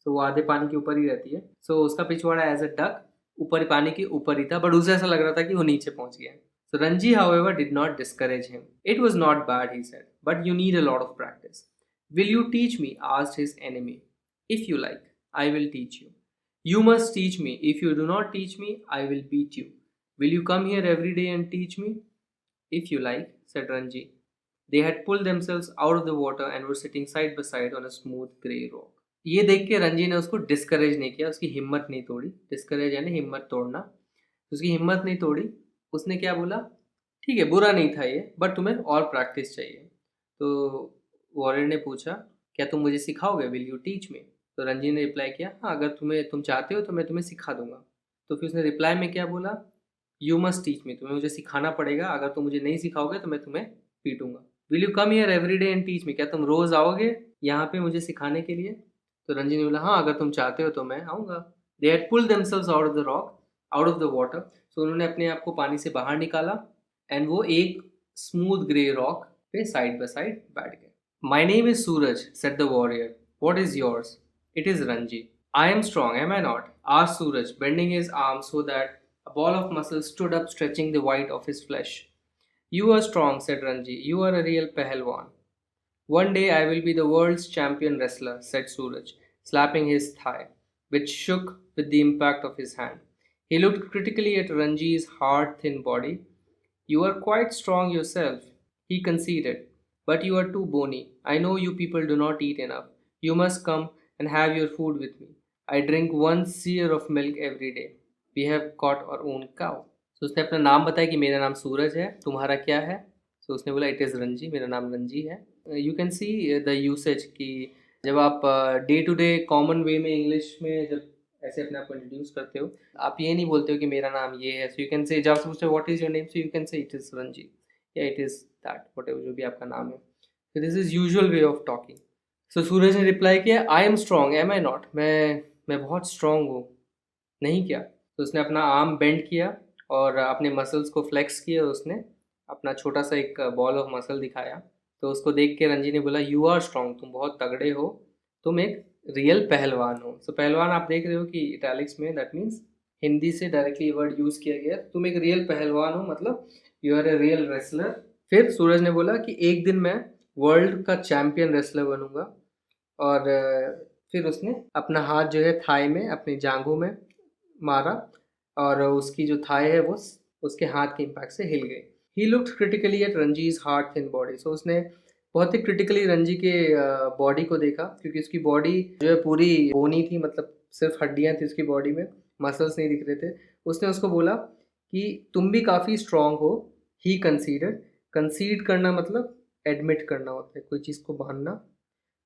सो वो आधे पानी के ऊपर ही रहती है। सो उसका पिछवाड़ा एज अ डक ऊपर पानी के ऊपर ही था, बट उसे ऐसा लग रहा था कि वो नीचे पहुंच गया। So Ranji, however, did not discourage him. It was not bad, he said, but you need a lot of practice. Will you teach me? Asked his enemy. If you like, I will teach you. You must teach me. If you do not teach me, I will beat you. Will you come here every day and teach me? If you like, said Ranji. They had pulled themselves out of the water and were sitting side by side on a smooth grey rock. ये देख के रंजी ने उसको discourage नहीं किया, उसकी हिम्मत नहीं तोड़ी। डिस्करेज यानी हिम्मत तोड़ना, उसकी हिम्मत नहीं तोड़ी। उसने क्या बोला, ठीक है बुरा नहीं था ये, बट तुम्हें और प्रैक्टिस चाहिए। तो वॉरियर ने पूछा क्या तुम मुझे सिखाओगे, विल यू टीच मी? तो रंजी ने रिप्लाई किया हाँ, अगर तुम चाहते हो तो मैं तुम्हें सिखा दूंगा। तो फिर उसने रिप्लाई में क्या बोला, यू मस्ट टीच मी, तुम्हें मुझे सिखाना पड़ेगा, अगर तुम मुझे नहीं सिखाओगे तो मैं तुम्हें पीटूंगा। Will you come here every day and teach me, क्या तुम रोज आओगे यहाँ पे मुझे सिखाने के लिए? तो रंजी ने बोला हाँ, अगर तुम चाहते हो तो मैं आऊँगा। They had pulled themselves out of the rock, out of the water. So उन्होंने अपने आप को पानी से बाहर निकाला एंड वो एक स्मूथ ग्रे रॉक पे साइड बाय साइड बैठ गए। My name is Suraj, said the warrior, what is yours? It is Ranji. I am strong, am I not? Asked Suraj, bending his arm so that a ball of muscle stood up, stretching the white of his flesh. You are strong, said Ranji. You are a real Pahalwan. One day I will be the world's champion wrestler, said Suraj, slapping his thigh, which shook with the impact of his hand. He looked critically at Ranji's hard, thin body. You are quite strong yourself, he conceded, but you are too bony. I know you people do not eat enough. You must come and have your food with me. I drink 1 seer of milk every day. We have got our own cow. So उसने अपना नाम बताया कि मेरा नाम सूरज है, तुम्हारा क्या है? So उसने बोला इट इज़ रंजी, मेरा नाम रंजी है। You can see the usage कि जब आप day to day common way में इंग्लिश में जब ऐसे अपने आप को इंट्रोड्यूस करते हो, आप ये नहीं बोलते हो कि मेरा नाम ये है। सो यू कैन से, जब आपसे पूछते हो what is your name, so you can से इट इज़ रंजी या इट इज़ दैट, व्हाटएवर जो भी आपका नाम है। So this is usual way of talking. So Suraj ने रिप्लाई किया I am strong, am I not? मैं बहुत स्ट्रॉन्ग हूँ, नहीं क्या? तो उसने अपना आर्म बेंड किया और अपने मसल्स को फ्लेक्स किया और उसने अपना छोटा सा एक बॉल ऑफ मसल दिखाया। तो उसको देख के रंजी ने बोला यू आर स्ट्रॉन्ग, तुम बहुत तगड़े हो, तुम एक रियल पहलवान हो। सो पहलवान आप देख रहे हो कि इटैलिक्स में, दैट मीन्स हिंदी से डायरेक्टली वर्ड यूज़ किया गया, तुम एक रियल पहलवान हो, मतलब you are a real wrestler. फिर सूरज ने बोला कि एक दिन मैं वर्ल्ड का चैम्पियन रेसलर बनूंगा। और फिर उसने अपना हाथ जो है थाई में, अपनी जांघों में मारा और उसकी जो थाई है वो उसके हाथ के इम्पैक्ट से हिल गई। He looked critically at Ranji's hard thin body. So उसने बहुत ही क्रिटिकली रंजी के बॉडी को देखा, क्योंकि उसकी बॉडी जो है पूरी बोनी थी, मतलब सिर्फ हड्डियां थी उसकी बॉडी में, मसल्स नहीं दिख रहे थे। उसने उसको बोला कि तुम भी काफ़ी स्ट्रांग हो। ही कंसीडर, कंसीड करना मतलब एडमिट करना होता है, कोई चीज़ को मानना।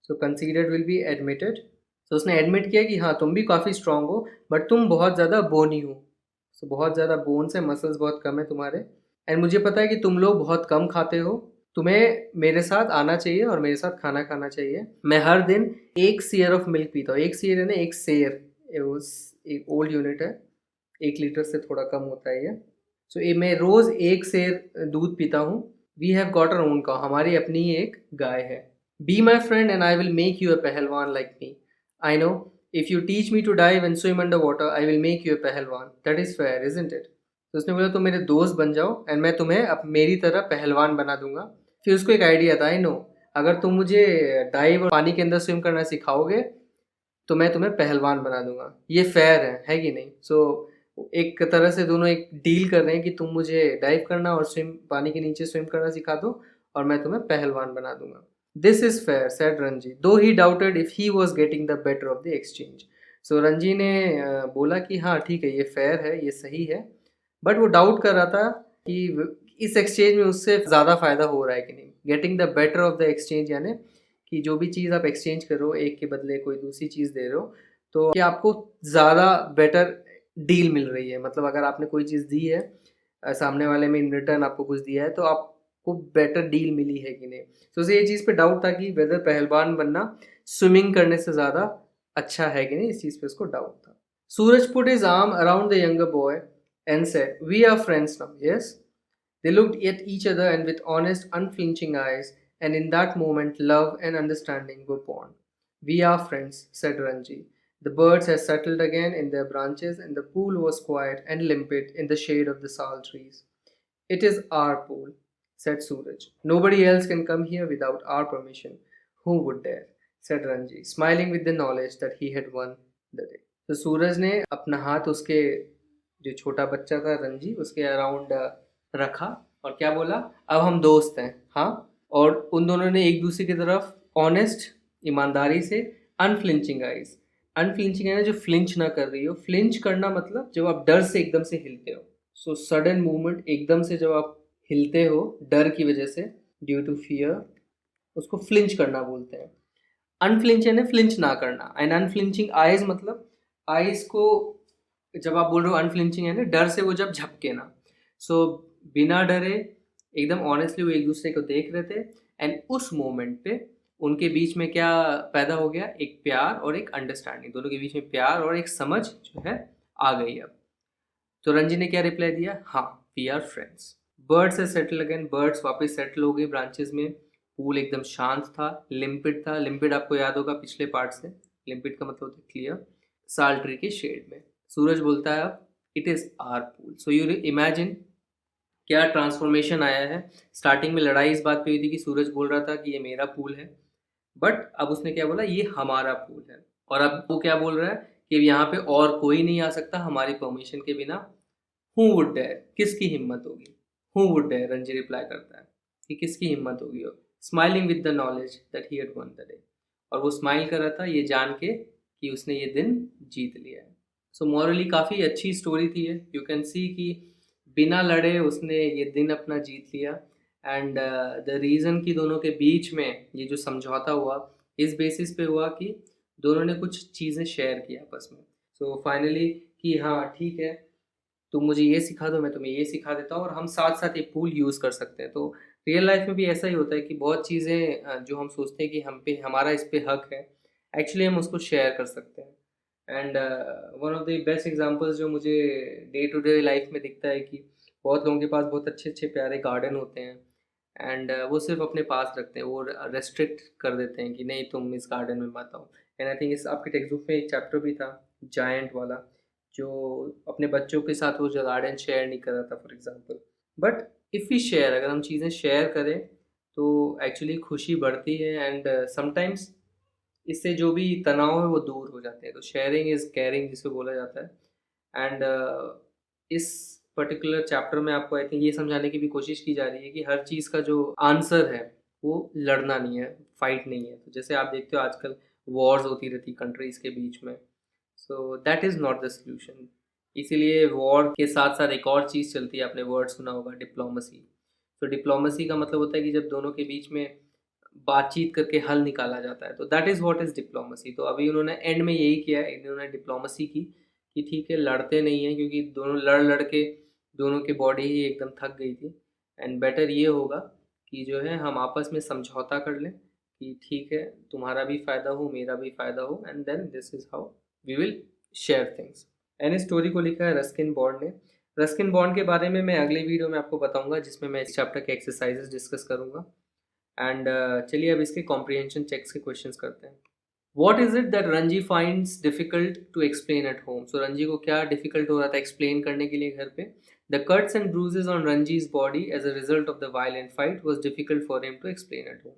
सो कंसीडर्ड विल बी एडमिटेड। तो उसने एडमिट किया कि हाँ तुम भी काफ़ी स्ट्रांग हो, बट तुम बहुत ज़्यादा बोनी हो। सो बहुत ज़्यादा बोन्स है, मसल्स बहुत कम है तुम्हारे। एंड मुझे पता है कि तुम लोग बहुत कम खाते हो, तुम्हें मेरे साथ आना चाहिए और मेरे साथ खाना खाना चाहिए। मैं हर दिन 1 सेर ऑफ मिल्क पीता हूँ। 1 सेर है ना, 1 सेर, एक ओल्ड यूनिट है, 1 लीटर से थोड़ा कम होता है ये। सो ये मैं रोज़ 1 सेर दूध पीता हूँ। We have got our own cow, हमारी अपनी ही एक गाय है। Be my friend and I will make you a pahalwan like me. I know if you teach me to dive and swim under water I will make you a pahalwan. That is fair isn't it? तो उसने बोला तुम मेरे दोस्त बन जाओ and मैं तुम्हें अब मेरी तरह पहलवान बना दूंगा। फिर उसको एक आइडिया था, आई नो अगर तुम मुझे डाइव और पानी के अंदर स्विम करना सिखाओगे तो मैं तुम्हें पहलवान बना दूंगा। ये फेयर है कि नहीं? एक तरह से दोनों एक डील कर रहे हैं कि तुम मुझे डाइव करना और स्विम पानी के नीचे स्विम करना सिखा दो और मैं तुम्हें पहलवान बना दूंगा। This is fair said Ranji, though he doubted if he was getting the better of the exchange. So Ranji ने बोला कि हाँ ठीक है, ये फेयर है, ये सही है, बट वो डाउट कर रहा था कि इस एक्सचेंज में उससे ज़्यादा फायदा हो रहा है कि नहीं। Getting the better of the exchange यानी कि जो भी चीज़ आप एक्सचेंज कर रहे हो, एक के बदले कोई दूसरी चीज़ दे रहे हो, तो कि आपको ज़्यादा बेटर डील मिल रही है। मतलब अगर आपने कोई चीज़ दी है, सामने वाले में इन रिटर्न आपको कुछ दिया है, तो आपको बेटर डील मिली है कि नहीं। तो उसे ये चीज़ पे डाउट था कि वेदर पहलवान बनना स्विमिंग करने से ज़्यादा अच्छा है कि नहीं, इस चीज़ पे उसको डाउट था। Suraj put his arm around the younger boy and said, "We are friends now, yes?" They looked at each other and with honest, unflinching eyes, and in that moment, love and understanding were born. "We are friends," said Ranji. The birds had settled again in their branches, and the pool was quiet and limpid in the shade of the sal trees. "It is our pool," said Suraj. "Nobody else can come here without our permission. Who would dare?" said Ranji, smiling with the knowledge that he had won the day. तो सूरज ने अपना हाथ उसके जो छोटा बच्चा था रंजी उसके अराउंड रखा और क्या बोला, अब हम दोस्त हैं, हाँ। और उन दोनों ने एक दूसरे की तरफ ऑनेस्ट, ईमानदारी से, अनफ्लिंचिंग आइज, अनफ्लिंचिंग है ना, जो फ्लिंच ना कर रही हो। फ्लिंच करना मतलब जब आप डर से एकदम से हिलते हो। सो सडन मूवमेंट, एकदम से जब आप हिलते हो डर की वजह से, ड्यू टू फियर, उसको फ्लिंच करना बोलते हैं। अनफ्लिंच यानी फ्लिंच ना करना, एंड अनफ्लिंचिंग आइज मतलब आइज को जब आप बोल रहे हो अनफ्लिंचिंग है ना, डर से वो जब झपके ना। सो बिना डरे एकदम ऑनेस्टली वो एक दूसरे को देख रहे थे, एंड उस मोमेंट पे उनके बीच में क्या पैदा हो गया, एक प्यार और एक अंडरस्टैंडिंग, दोनों के बीच में प्यार और एक समझ जो है आ गई अब। तो रंजी ने क्या रिप्लाई दिया, हाँ वी आर फ्रेंड्स। बर्ड्स से सेटल अगेन, बर्ड्स वापस सेटल हो गए ब्रांचेस में। पूल एकदम शांत था, लिम्पिड था। लिम्पिड आपको याद होगा पिछले पार्ट से, लिम्पिड का मतलब होता है क्लियर, साल ट्री के शेड में। सूरज बोलता है अब it is our pool. So you imagine क्या ट्रांसफॉर्मेशन आया है। स्टार्टिंग में लड़ाई इस बात पे हुई थी कि सूरज बोल रहा था कि ये मेरा पूल है, बट अब उसने क्या बोला, ये हमारा पूल है। और अब वो क्या बोल रहा है कि यहाँ पे और कोई नहीं आ सकता हमारी परमिशन के बिना। हु वुड डेयर, किसकी हिम्मत होगी। Who would dare, Ranji reply करता है कि किसकी हिम्मत होगी। Smiling with the knowledge that he had won the day, और वो स्माइल कर रहा था ये जान के कि उसने ये दिन जीत लिया है। सो मॉरली काफ़ी अच्छी स्टोरी थी ये। यू कैन सी कि बिना लड़े उसने ये दिन अपना जीत लिया, एंड द रीज़न कि दोनों के बीच में ये जो समझौता हुआ इस बेसिस पे हुआ कि दोनों ने कुछ चीज़ें शेयर की आपस में। सो फाइनली कि हाँ ठीक है, तुम मुझे ये सिखा दो, मैं तुम्हें ये सिखा देता हूँ, और हम साथ साथ एक पूल यूज़ कर सकते हैं। तो रियल लाइफ में भी ऐसा ही होता है कि बहुत चीज़ें जो हम सोचते हैं कि हम पे हमारा इस पे हक है, एक्चुअली हम उसको शेयर कर सकते हैं। And one of the best examples जो मुझे डे टू डे लाइफ में दिखता है कि बहुत लोगों के पास बहुत अच्छे अच्छे प्यारे गार्डन होते हैं, एंड वो सिर्फ अपने पास रखते हैं, वो रेस्ट्रिक्ट कर देते हैं कि नहीं तुम इस गार्डन में मत आओ। एंड आई थिंक इस आपके टेक्स्ट बुक में एक चैप्टर भी था जायंट वाला, जो अपने बच्चों के साथ वो जो गार्डन शेयर नहीं कर रहा था for example. But if we share, अगर हम चीज़ें शेयर करें तो एक्चुअली खुशी बढ़ती है, एंड समटाइम्स इससे जो भी तनाव है वो दूर हो जाते हैं। तो शेयरिंग इज़ केयरिंग जिसे बोला जाता है। एंड इस पर्टिकुलर चैप्टर में आपको आई थिंक ये समझाने की भी कोशिश की जा रही है कि हर चीज़ का जो आंसर है वो लड़ना नहीं है, फाइट नहीं है। तो जैसे आप देखते हो आजकल वॉर्स होती रहती कंट्रीज़ के बीच में, so that is not the solution. इसीलिए वॉर के साथ साथ एक और चीज़ चलती है, आपने वर्ड सुना होगा, डिप्लोमेसी। तो डिप्लोमेसी का मतलब होता है कि जब दोनों के बीच में बातचीत करके हल निकाला जाता है, तो that is what is diplomacy. तो अभी उन्होंने एंड में यही किया है, इन्होंने डिप्लोमेसी की कि ठीक है लड़ते नहीं हैं, क्योंकि दोनों लड़ लड़ के दोनों की बॉडी ही एकदम थक गई थी। एंड बेटर ये होगा कि जो है हम आपस में समझौता कर लें कि ठीक है तुम्हारा भी फ़ायदा हो मेरा भी फ़ायदा हो, and then this is how we will share things. And इस स्टोरी को लिखा है रस्किन बॉन्ड ने। रस्किन बॉन्ड के बारे में मैं अगले वीडियो में आपको बताऊंगा, जिसमें मैं इस चैप्टर के एक्सरसाइजेस डिस्कस करूंगा। एंड चलिए अब इसके कॉम्प्रिहेंशन चेक्स के क्वेश्चंस करते हैं। What is it that Ranji finds difficult to explain at home? So Ranji को क्या डिफिकल्ट हो रहा था एक्सप्लेन करने के लिए घर पे? The cuts and bruises on Ranji's body as a result of the violent fight was difficult for him to explain at home.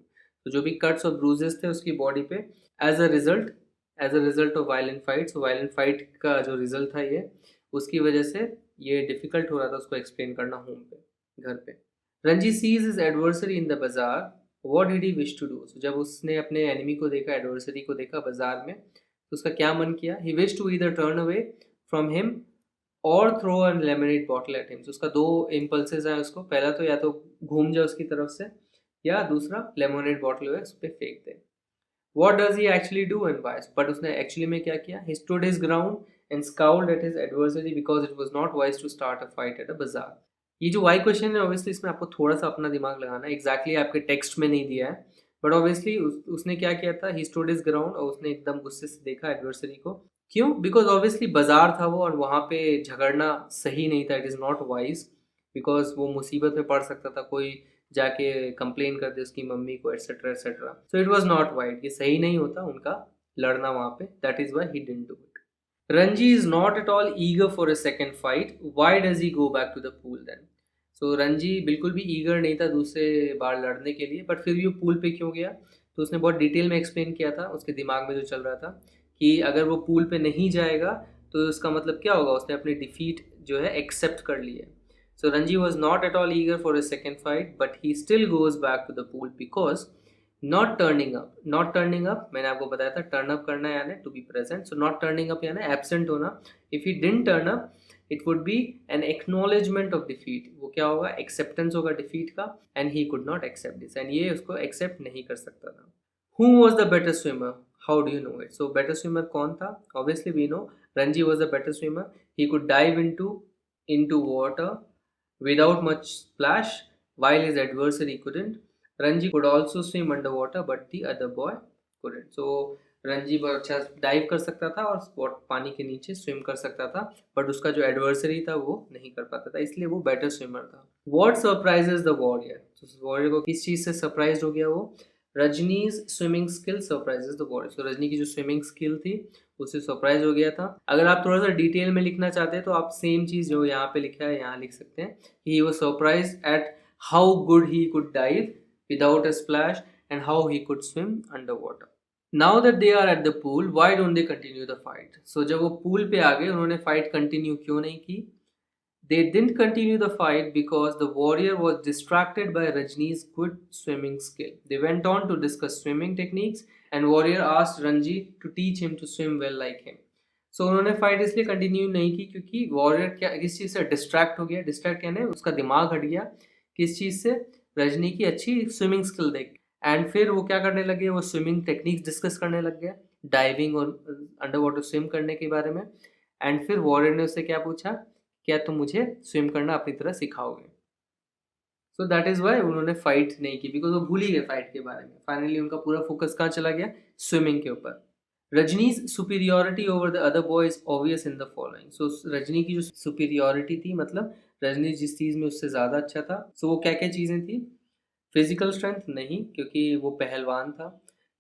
तो जो भी कट्स और ब्रूजेस थे उसकी बॉडी पे as a result of violent fight, so violent fight का जो result था ये, उसकी वजह से ये डिफिकल्ट हो रहा था उसको एक्सप्लेन करना होम पे, घर पे। Ranji sees his adversary in the bazaar, what did he wish to do? So जब उसने अपने एनिमी को देखा, एडवर्सरी को देखा बाजार में, तो उसका क्या मन किया? He wish to either turn away from him और throw a lemonade bottle at him. तो उसका दो इम्पल्सेस हैं उसको, पहला तो या तो घूम जाए उसकी तरफ से, या दूसरा लेमनेड बॉटल है उस पर फेंक दे। What does he actually do and why? But उसने एक्चुअली में क्या किया? He stood his ground and scowled at his adversary because it was not wise to start a fight at a bazaar. ये जो वाई क्वेश्चन है obviously इसमें आपको थोड़ा सा अपना दिमाग लगाना है, एग्जैक्टली आपके टेक्स्ट में नहीं दिया है, बट ऑब्वियसली उसने क्या किया था? ही स्टूड हिज ग्राउंड, और उसने एकदम गुस्से से देखा एडवर्सरी को। क्यों? बिकॉज ऑब्वियसली बाजार था वो, और वहाँ पे झगड़ना सही नहीं था, it is not wise, because वो मुसीबत में पड़ सकता था, कोई जाके कंप्लेन कर दे उसकी मम्मी को, etcetera etcetera. So it was not wise, ये सही नहीं होता उनका लड़ना वहाँ पे, that is why he didn't do it. Ranji is not at all eager for a second fight, why does he go back to the pool then? So Ranji बिल्कुल भी ईगर नहीं था दूसरे बार लड़ने के लिए, बट फिर भी वो पूल पे क्यों गया? तो उसने बहुत डिटेल में एक्सप्लेन किया था, उसके दिमाग में जो चल रहा था कि अगर वो पूल पे नहीं जाएगा तो उसका मतलब क्या होगा? उसने अपनी डिफीट जो है एक्सेप्ट कर ली है। So Ranji was not at all eager for a second fight, but he still goes back to the pool because not turning up. Not turning up, मैंने आपको बताया था turn up करना यानी to be present. So not turning up यानी absent होना. If he didn't turn up, it would be an acknowledgement of defeat. वो क्या होगा? Acceptance होगा defeat का, and he could not accept this. And ये उसको accept नहीं कर सकता था. Who was the better swimmer? How do you know it? So better swimmer कौन था? Obviously we know Ranji was the better swimmer. He could dive into water without much splash, while his adversary couldn't. Ranji could also swim underwater, but the other boy couldn't. So Ranji बहुत अच्छा dive कर सकता था और spot पानी के नीचे swim कर सकता था, बट उसका जो एडवर्सरी था वो नहीं कर पाता था, इसलिए वो बेटर स्विमर था। What surprises the warrior? Warrior को किस चीज़ से सरप्राइज हो गया वो? Rajni's swimming skill surprises the warrior. So Rajni की जो स्विमिंग स्किल थी उससे सरप्राइज हो गया था। अगर आप थोड़ा सा डिटेल में लिखना चाहते हैं तो आप सेम चीज़ जो यहाँ पे लिखा है यहाँ लिख सकते हैं। He was surprise at how good he could dive without a splash and how he could swim under water. Now that they are at the pool, why don't they continue the fight? So जब वो pool पे आ गए उन्होंने fight continue क्यों नहीं की? They didn't continue the fight because the warrior was distracted by Rajni's good swimming skill. They went on to discuss swimming techniques and warrior asked Ranji to teach him to swim well like him. So उन्होंने fight इसलिए continue नहीं की क्योंकि warrior क्या किस चीज़ से distract हो गया। डिस्ट्रैक्ट कहने उसका दिमाग हट गया किस चीज़ से? रजनी की अच्छी स्विमिंग स्किल देख। एंड फिर वो क्या करने लगे? वो स्विमिंग टेक्निक्स डिस्कस करने लग गया, डाइविंग और अंडर वाटर स्विम करने के बारे में। एंड फिर वॉरियर ने उससे क्या पूछा? क्या तुम मुझे स्विम करना अपनी तरह सिखाओगे? सो दैट इज वाई उन्होंने फाइट नहीं की, बिकॉज वो भूल ही गए फाइट के बारे में। फाइनली उनका पूरा फोकस कहाँ चला गया? स्विमिंग के ऊपर। Rajni's superiority over the other boy is obvious in the following. So Rajni की जो सुपीरियोरिटी थी, मतलब रजनी जिस चीज़ में उससे ज़्यादा अच्छा था, सो वो क्या क्या चीज़ें थी? फिजिकल स्ट्रेंथ नहीं, क्योंकि वो पहलवान था।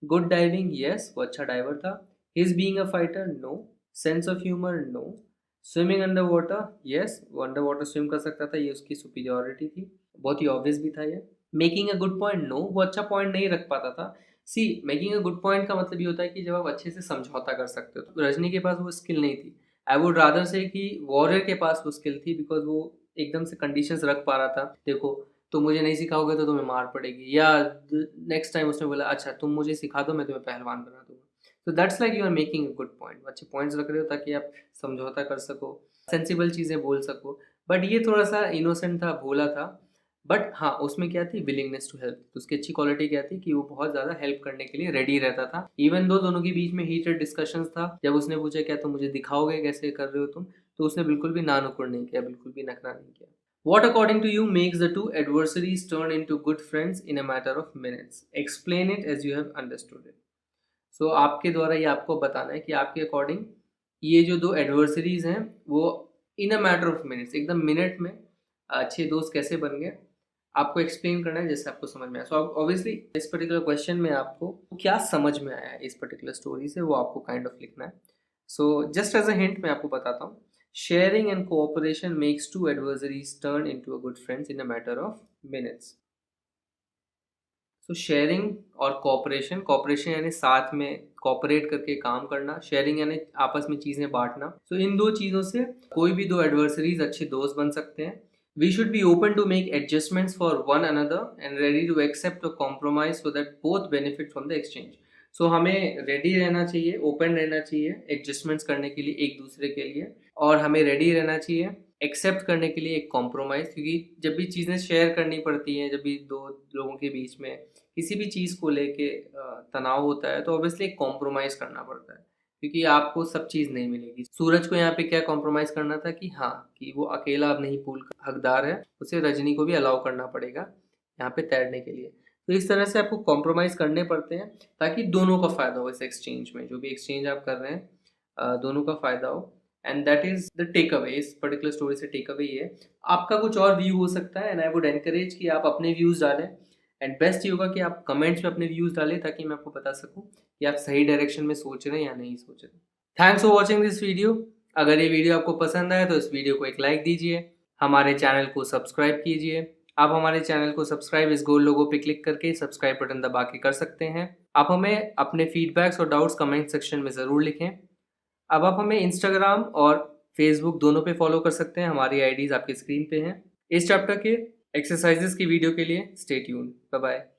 गुड डाइविंग, यस वो अच्छा डाइवर था। His being a fighter, no. Sense of humour, no. Swimming under water, yes वो अंडर वाटर स्विम कर सकता था, ये उसकी सुपीरियोरिटी थी, बहुत ही ऑब्वियस भी था ये। Making a good point, no वो अच्छा पॉइंट नहीं रख पाता था। See making a good point का मतलब ये होता है कि जब आप अच्छे से समझौता कर सकते हो, तो रजनी के पास वो स्किल नहीं थी। आई वुड रादर से कि वॉरियर के पास वो स्किल थी, बिकॉज वो एकदम से कंडीशंस रख पा रहा था। देखो तो मुझे नहीं सिखाओगे तो तुम्हें मार पड़ेगी, या नेक्स्ट टाइम उसने बोला अच्छा तुम मुझे सिखा दो मैं तुम्हें पहलवान बना दूंगा। तो that's like you are making a good point, अच्छे पॉइंट्स रख रहे हो ताकि आप समझौता कर सको, सेंसिबल चीज़ें बोल सको। बट ये थोड़ा सा इनोसेंट था, भोला था। बट हाँ उसमें क्या थी? Willingness to help. तो उसकी अच्छी क्वालिटी क्या थी? कि वो बहुत ज़्यादा हेल्प करने के लिए रेडी रहता था, इवन दो दोनों के बीच में हीटेड डिस्कशंस था। जब उसने पूछा क्या तुम मुझे दिखाओगे कैसे कर रहे हो तुम, तो उसने बिल्कुल भी ना नुकुर नहीं किया, बिल्कुल भी नखरा नहीं किया। What according to you makes the two adversaries turn into good friends in a matter of minutes? Explain it as you have understood it. So आपके द्वारा ये आपको बताना है कि आपके अकॉर्डिंग ये जो दो एडवर्सरीज हैं वो इन अ मैटर ऑफ मिनट्स, एकदम मिनट में अच्छे दोस्त कैसे बन गए, आपको एक्सप्लेन करना है जैसे आपको समझ में आया। सो ऑब्वियसली इस पर्टिकुलर क्वेश्चन में आपको क्या समझ में आया है इस पर्टिकुलर स्टोरी से, वो आपको काइंड ऑफ लिखना है। So just as a hint मैं आपको बताता हूँ, sharing and cooperation makes two adversaries turn into a good friends in a matter of minutes. So sharing और कोऑपरेशन, कोऑपरेशन यानी साथ में कोऑपरेट करके काम करना, शेयरिंग यानी आपस में चीज़ें बांटना। सो इन दो चीज़ों से कोई भी दो एडवर्सरीज अच्छे दोस्त बन सकते हैं। We should be open to make adjustments for one another and ready to accept a compromise so that both benefit from the exchange. So हमें रेडी रहना चाहिए, ओपन रहना चाहिए एडजस्टमेंट्स करने के लिए एक दूसरे के लिए, और हमें रेडी रहना चाहिए एक्सेप्ट करने के लिए एक कॉम्प्रोमाइज़, क्योंकि जब भी चीज़ें शेयर करनी पड़ती हैं, जब भी दो लोगों के बीच में किसी भी चीज़ को लेके तनाव होता है, तो ऑब्वियसली एक कॉम्प्रोमाइज़ करना पड़ता है, क्योंकि आपको सब चीज़ नहीं मिलेगी। सूरज को यहाँ पे क्या कॉम्प्रोमाइज़ करना था कि हाँ, कि वो अकेला अब नहीं पूल का हकदार है, उसे रजनी को भी अलाउ करना पड़ेगा यहाँ पे तैरने के लिए। तो इस तरह से आपको कॉम्प्रोमाइज़ करने पड़ते हैं ताकि दोनों का फ़ायदा हो इस एक्सचेंज में, जो भी एक्सचेंज आप कर रहे हैं दोनों का फ़ायदा हो। And that is the take away, इस पर्टिकुलर स्टोरी से टेक अवे ये है। आपका कुछ और व्यू हो सकता है, एंड आई वुड एनकरेज कि आप अपने व्यूज़ डालें, एंड बेस्ट ये होगा कि आप कमेंट्स में अपने व्यूज़ डालें ताकि मैं आपको बता सकूं कि आप सही डायरेक्शन में सोच रहे हैं या नहीं सोच रहे। Thanks for watching this video. अगर ये वीडियो आपको पसंद आए तो इस वीडियो को एक लाइक दीजिए, हमारे चैनल को सब्सक्राइब कीजिए। आप हमारे चैनल को सब्सक्राइब इस गोल लोगो पे क्लिक करके सब्सक्राइब बटन दबा के कर सकते हैं। आप हमें अपने फीडबैक्स और डाउट्स कमेंट सेक्शन में ज़रूर लिखें। अब आप हमें इंस्टाग्राम और फेसबुक दोनों पे फॉलो कर सकते हैं, हमारी आईडीज़ आपकी स्क्रीन पे हैं। इस चैप्टर के एक्सरसाइजेस की वीडियो के लिए स्टे ट्यून्ड। Bye bye.